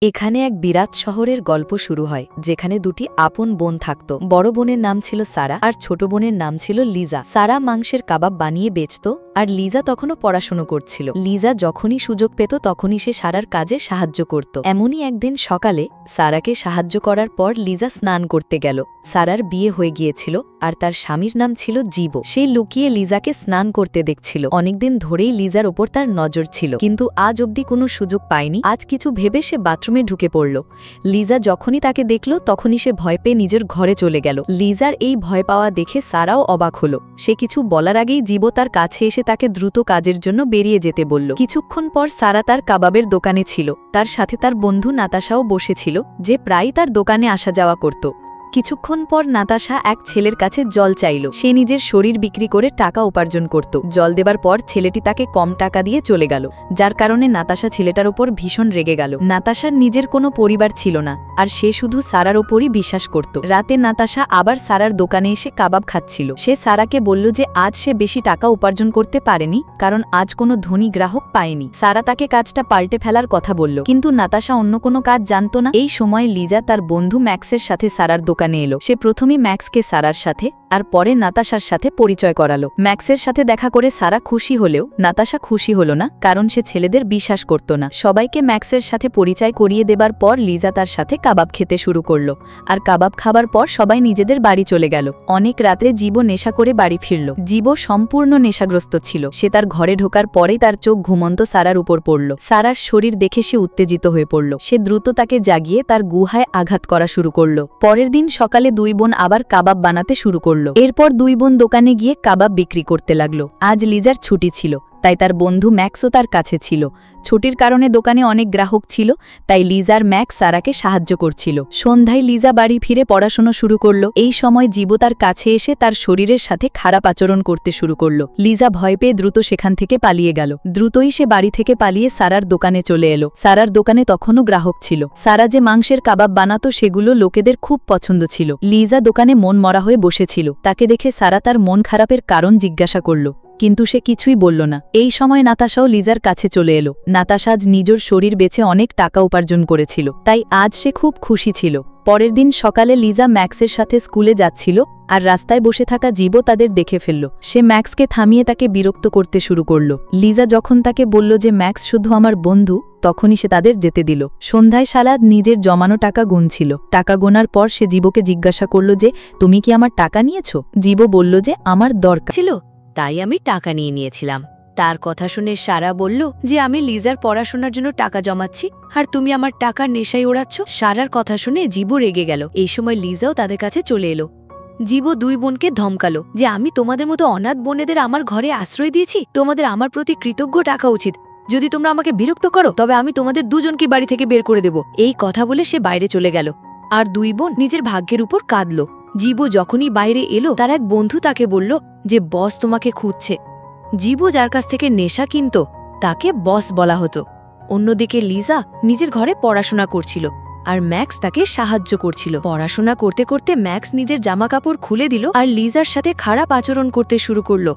এখানে এক বিরাট শহরের গল্প শুরু হয়, যেখানে দুটি আপন বোন থাকত। বড় বোনের নাম ছিল সারা আর ছোট বোনের নাম ছিল লিজা। সারা মাংসের কাবাব বানিয়ে বেচত আর লিজা তখনও পড়াশোনা করছিল। লিজা যখনই সুযোগ পেত তখনই সে সারার কাজে সাহায্য করত। এমনই একদিন সকালে সারাকে সাহায্য করার পর লিজা স্নান করতে গেল। সারার বিয়ে হয়ে গিয়েছিল আর তার স্বামীর নাম ছিল জীবো। সে লুকিয়ে লিজাকে স্নান করতে দেখছিল। অনেকদিন ধরেই লিজার ওপর তার নজর ছিল, কিন্তু আজ অবধি কোনো সুযোগ পায়নি। আজ কিছু ভেবে সে বাথরুমে ঢুকে পড়ল। লিজা যখনই তাকে দেখল তখনই সে ভয় পেয়ে নিজের ঘরে চলে গেল। লিজার এই ভয় পাওয়া দেখে সারাও অবাক হলো। সে কিছু বলার আগেই জীবো তার কাছে এসে তাকে দ্রুত কাজের জন্য বেরিয়ে যেতে বলল। কিছুক্ষণ পর সারা তার কাবাবের দোকানে ছিল। তার সাথে তার বন্ধু নাতাশাও বসেছিল, যে প্রায় তার দোকানে আসা যাওয়া করত। কিছুক্ষণ পর নাতাশা এক ছেলের কাছে জল চাইল। সে নিজের শরীর বিক্রি করে টাকা উপার্জন করত। জল দেবার পর ছেলেটি তাকে কম টাকা দিয়ে চলে গেল, যার কারণে নাতাশা ছেলেটার ওপর ভীষণ রেগে গেল। নাতাশার নিজের কোনো পরিবার ছিল না, আর সে শুধু সারার ওপরই বিশ্বাস করত। রাতে নাতাশা আবার সারার দোকানে এসে কাবাব খাচ্ছিল। সে সারাকে বলল যে আজ সে বেশি টাকা উপার্জন করতে পারেনি, কারণ আজ কোনো ধনী গ্রাহক পায়নি। সারা তাকে কাজটা পাল্টে ফেলার কথা বলল, কিন্তু নাতাশা অন্য কোনো কাজ জানত না। এই সময় লিজা তার বন্ধু ম্যাক্সের সাথে সারার দোকানে এলো। সে প্রথমে ম্যাক্সকে সারার সাথে আর পরে নাতাশার সাথে পরিচয় করালো। ম্যাক্সের সাথে দেখা করে সারা খুশি হলেও নাতাশা খুশি হলো না, কারণ সে ছেলেদের বিশ্বাস করত না। সবাইকে ম্যাক্সের সাথে পরিচয় করিয়ে দেবার পর লিজা তার সাথে কাবাব খেতে শুরু করলো। আর কাবাব খাবার পর সবাই নিজেদের বাড়ি চলে গেল। অনেক রাত্রে জীবো নেশা করে বাড়ি ফিরল। জীবো সম্পূর্ণ নেশাগ্রস্ত ছিল। সে তার ঘরে ঢোকার পরেই তার চোখ ঘুমন্ত সারার উপর পড়ল। সারার শরীর দেখে সে উত্তেজিত হয়ে পড়ল। সে দ্রুত তাকে জাগিয়ে তার গুহায় আঘাত করা শুরু করল। পরের দিন সকালে দুই বোন আবার কাবাব বানাতে শুরু করল। এরপর দুই বোন দোকানে গিয়ে কাবাব বিক্রি করতে লাগলো। আজ লিজার ছুটি ছিল, তাই তার বন্ধু ম্যাক্সও তার কাছে ছিল। ছুটির কারণে দোকানে অনেক গ্রাহক ছিল, তাই লিজার ম্যাক্স সারাকে সাহায্য করছিল। সন্ধ্যায় লিজা বাড়ি ফিরে পড়াশোনা শুরু করল। এই সময় জীবো তার কাছে এসে তার শরীরের সাথে খারাপ আচরণ করতে শুরু করল। লিজা ভয় পেয়ে দ্রুত সেখান থেকে পালিয়ে গেল। দ্রুতই সে বাড়ি থেকে পালিয়ে সারার দোকানে চলে এলো। সারার দোকানে তখনও গ্রাহক ছিল। সারা যে মাংসের কাবাব বানাতো সেগুলো লোকেদের খুব পছন্দ ছিল। লিজা দোকানে মন মরা হয়ে বসেছিল। তাকে দেখে সারা তার মন খারাপের কারণ জিজ্ঞাসা করল, কিন্তু সে কিছুই বলল না। এই সময় নাতাশাও লিজার কাছে চলে এলো। নাতাশা আজ নিজের শরীর বেচে অনেক টাকা উপার্জন করেছিল, তাই আজ সে খুব খুশি ছিল। পরের দিন সকালে লিজা ম্যাক্সের সাথে স্কুলে যাচ্ছিল, আর রাস্তায় বসে থাকা জীবো তাদের দেখে ফেলল। সে ম্যাক্সকে থামিয়ে তাকে বিরক্ত করতে শুরু করল। লিজা যখন তাকে বলল যে ম্যাক্স শুধু আমার বন্ধু, তখনই সে তাদের যেতে দিল। সন্ধ্যায় সারা নিজের জমানো টাকা গুনছিল। টাকা গোনার পর সে জীবোকে জিজ্ঞাসা করল যে তুমি কি আমার টাকা নিয়েছ? জীবো বলল যে আমার দরকার ছিল, তাই আমি টাকা নিয়ে নিয়েছিলাম। তার কথা শুনে সারা বলল যে আমি লিজার পড়াশোনার জন্য টাকা জমাচ্ছি, আর তুমি আমার টাকার নেশায় ওড়াচ্ছ। সারার কথা শুনে জীবো রেগে গেল। এই সময় লিজাও তাদের কাছে চলে এলো। জীবো দুই বোনকে ধমকালো যে আমি তোমাদের মতো অনাথ বোনেদের আমার ঘরে আশ্রয় দিয়েছি, তোমাদের আমার প্রতি কৃতজ্ঞ থাকা উচিত। যদি তোমরা আমাকে বিরক্ত করো তবে আমি তোমাদের দুজনকে বাড়ি থেকে বের করে দেব। এই কথা বলে সে বাইরে চলে গেল, আর দুই বোন নিজের ভাগ্যের উপর কাঁদল। জীবো যখনই বাইরে এলো তার এক বন্ধু তাকে বলল যে বস তোমাকে খুঁজছে। জীবো যার কাছ থেকে নেশা কিনত তাকে বস বলা হতো। অন্যদিকে লিজা নিজের ঘরে পড়াশোনা করছিল, আর ম্যাক্স তাকে সাহায্য করছিল। পড়াশোনা করতে করতে ম্যাক্স নিজের জামাকাপড় খুলে দিল আর লিজার সাথে খারাপ আচরণ করতে শুরু করল।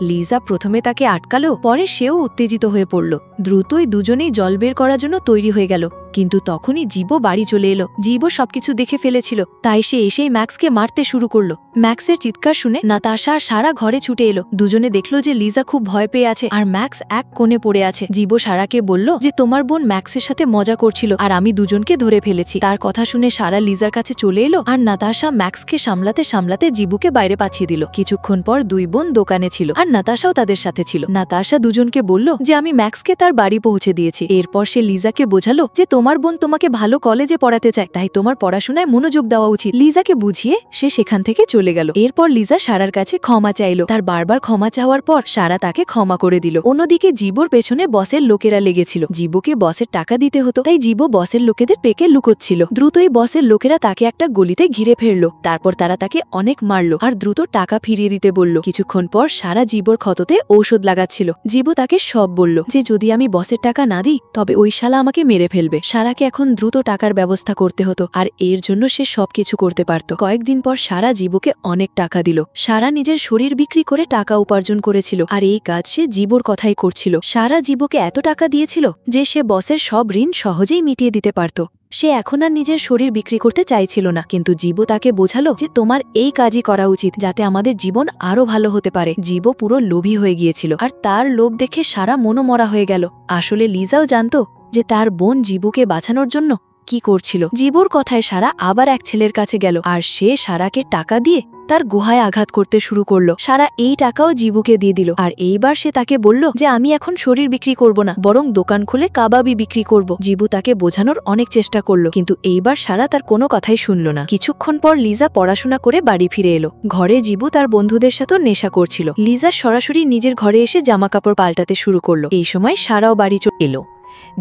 লিজা প্রথমে তাকে আটকালো, পরে সেও উত্তেজিত হয়ে পড়ল। দ্রুতই দুজনেই জল বের করার জন্য তৈরি হয়ে গেল, কিন্তু তখনই জীবো বাড়ি চলে এলো। জীবো সবকিছু দেখে ফেলেছিল, তাই সে এসেই ম্যাক্সকে মারতে শুরু করলো। ম্যাক্সের চিৎকার শুনে নাতাশা আর সারা ঘরে ছুটে এলো। দুজনে দেখলো যে লিজা খুব ভয় পেয়ে আছে আর ম্যাক্স এক কোণে পড়ে আছে। জীবো সারাকে বলল যে তোমার বোন ম্যাক্সের সাথে মজা করছিল আর আমি দুজনকে ধরে ফেলেছি। তার কথা শুনে সারা লিজার কাছে চলে এলো, আর নাতাশা ম্যাক্সকে সামলাতে সামলাতে জীবুকে বাইরে পাঠিয়ে দিল। কিছুক্ষণ পর দুই বোন দোকানে ছিল, আর নাতাশাও তাদের সাথে ছিল। নাতাশা দুজনকে বলল যে আমি ম্যাক্সকে তার বাড়ি পৌঁছে দিয়েছি। এরপর সে লিজাকে বোঝালো যে তোমার বোন তোমাকে ভালো কলেজে পড়াতে চায়, তাই তোমার পড়াশোনায় মনোযোগ দেওয়া উচিত। লিজাকে বুঝিয়ে সে সেখান থেকে চলে গেল। এরপর লিজা সারার কাছে ক্ষমা চাইল। তার বারবার ক্ষমা চাওয়ার পর সারা তাকে ক্ষমা করে দিল। অন্যদিকে জীবোর পেছনে বসের লোকেরা লেগেছিল। জীবোকে বসের টাকা দিতে হতো, তাই জীবো বসের লোকেদের পেকে লুকোচ্ছিল। দ্রুতই বসের লোকেরা তাকে একটা গলিতে ঘিরে ফেললো। তারপর তারা তাকে অনেক মারলো আর দ্রুত টাকা ফিরিয়ে দিতে বলল। কিছুক্ষণ পর সারা জীবো জীবর ক্ষততে ঔষধ লাগাচ্ছিল। জীবু তাকে সব বলল যে যদি আমি বসের টাকা না দিই তবে ওই শালা আমাকে মেরে ফেলবে। সারাকে এখন দ্রুত টাকার ব্যবস্থা করতে হতো, আর এর জন্য সে সবকিছু করতে পারত। কয়েকদিন পর সারা জীবুকে অনেক টাকা দিল। সারা নিজের শরীর বিক্রি করে টাকা উপার্জন করেছিল, আর এই কাজ সে জীবর কথাই করছিল। সারা জীবুকে এত টাকা দিয়েছিল যে সে বসের সব ঋণ সহজেই মিটিয়ে দিতে পারত। সে এখন আর নিজের শরীর বিক্রি করতে চাইছিল না, কিন্তু জীবু তাকে বোঝালো যে তোমার এই কাজই করা উচিত যাতে আমাদের জীবন আরো ভালো হতে পারে। জীবু পুরো লোভী হয়ে গিয়েছিল, আর তার লোভ দেখে সারা মনোমরা হয়ে গেল। আসলে লিজাও জানতো যে তার বোন জীবুকে বাঁচানোর জন্য কি করছিল। জীবুর কথায় সারা আবার এক ছেলের কাছে গেল, আর সে সারাকে টাকা দিয়ে তার গুহায় আঘাত করতে শুরু করলো। সারা এই টাকাও জীবুকে দিয়ে দিল, আর এইবার সে তাকে বলল যে আমি এখন শরীর বিক্রি করব না, বরং দোকান খুলে কাবাবই বিক্রি করব। জীবু তাকে বোঝানোর অনেক চেষ্টা করলো, কিন্তু এইবার সারা তার কোনো কথাই শুনল না। কিছুক্ষণ পর লিজা পড়াশোনা করে বাড়ি ফিরে এলো। ঘরে জীবু তার বন্ধুদের সাথে নেশা করছিল। লিজা সরাসরি নিজের ঘরে এসে জামা কাপড় পাল্টাতে শুরু করলো। এই সময় সারাও বাড়ি চলে এলো।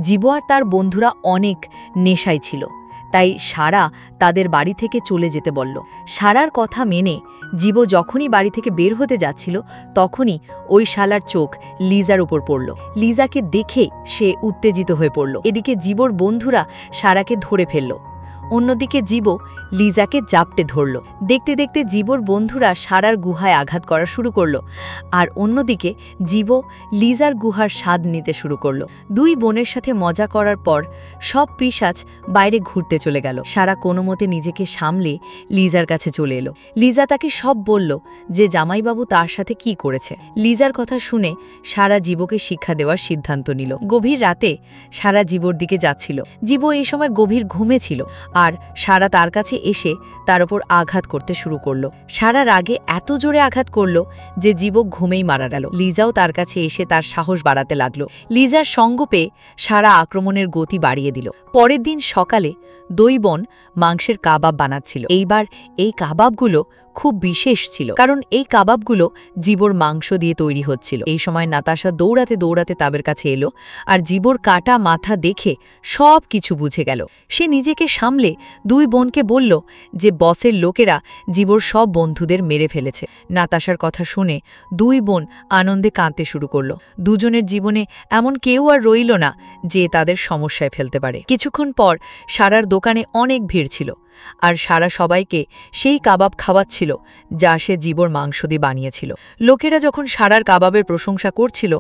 জীবু আর তার বন্ধুরা অনেক নেশায় ছিল, তাই সারা তাদের বাড়ি থেকে চলে যেতে বলল। সারার কথা মেনে জীবু যখনই বাড়ি থেকে বের হতে যাচ্ছিল তখনই ওই শালার চোখ লিজার উপর পড়ল। লিজাকে দেখে সে উত্তেজিত হয়ে পড়ল। এদিকে জীবুর বন্ধুরা সারাকে ধরে ফেলল। অন্যদিকে জীবু লিজাকে জাপটে ধরল। দেখতে দেখতে জীবুর বন্ধুরা সারার গুহায় আঘাত করা শুরু করল, আর অন্যদিকে জীবু লিজার গুহার স্বাদ নিতে শুরু করল। দুই বোনের সাথে মজা করার পর সব পিশাচ বাইরে ঘুরতে চলে গেল। সারা কোনো মতে নিজেকে সামলে লিজার কাছে চলে এলো। লিজা তাকে সব বলল যে জামাইবাবু তার সাথে কি করেছে। লিজার কথা শুনে সারা জীবুকে শিক্ষা দেওয়ার সিদ্ধান্ত নিল। গভীর রাতে সারা জীবুর দিকে যাচ্ছিল। জীবু এই সময় গভীর ঘুমে ছিল, আর সারা তার কাছে এসে তার উপর আঘাত করতে শুরু করলো। সারা রাগে এত জোরে আঘাত করলো যে জীবু ঘুমেই মারা গেল। লিজাও তার কাছে এসে তার সাহস বাড়াতে লাগলো। লিজার সঙ্গ পেয়ে সারা আক্রমণের গতি বাড়িয়ে দিল। পরের দিন সকালে দুই বোন মাংসের কাবাব বানাচ্ছিল। এইবার এই কাবাবগুলো খুব বিশেষ ছিল, কারণ এই কাবাবগুলো জীবর মাংস দিয়ে তৈরি হচ্ছিল। এই সময় নাতাশা দৌড়াতে দৌড়াতে তাদের কাছে এলো, আর জীবর কাটা মাথা দেখে সব কিছু বুঝে গেল। সে নিজেকে সামলে দুই বোনকে বলল যে বসের লোকেরা জীবর সব বন্ধুদের মেরে ফেলেছে। নাতাশার কথা শুনে দুই বোন আনন্দে কাঁদতে শুরু করলো। দুজনের জীবনে এমন কেউ আর রইল না যে তাদের সমস্যায় ফেলতে পারে। কিছুক্ষণ পর সারার দোকানে অনেক ভিড় ছিল, আর সারা সবাইকে সেই কাবাব খাওয়াচ্ছিল যা সে জীবর মাংস দিয়ে বানিয়েছিল। লোকেরা যখন সারার কাবাবের প্রশংসা করছিল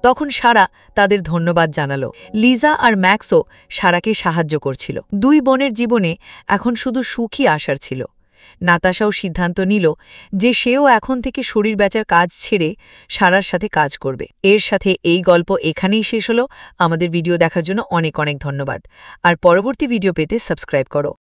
তখন সারা তাদের ধন্যবাদ জানালো। লিজা আর ম্যাক্সও সারাকে সাহায্য করছিল। দুই বোনের জীবনে এখন শুধু সুখী আসার ছিল। নাতাশাও সিদ্ধান্ত নিল যে সেও এখন থেকে শরীর বেচার কাজ ছেড়ে সারার সাথে কাজ করবে। এর সাথে এই গল্প এখানেই শেষ হলো। আমাদের ভিডিও দেখার জন্য অনেক অনেক ধন্যবাদ, আর পরবর্তী ভিডিও পেতে সাবস্ক্রাইব করো।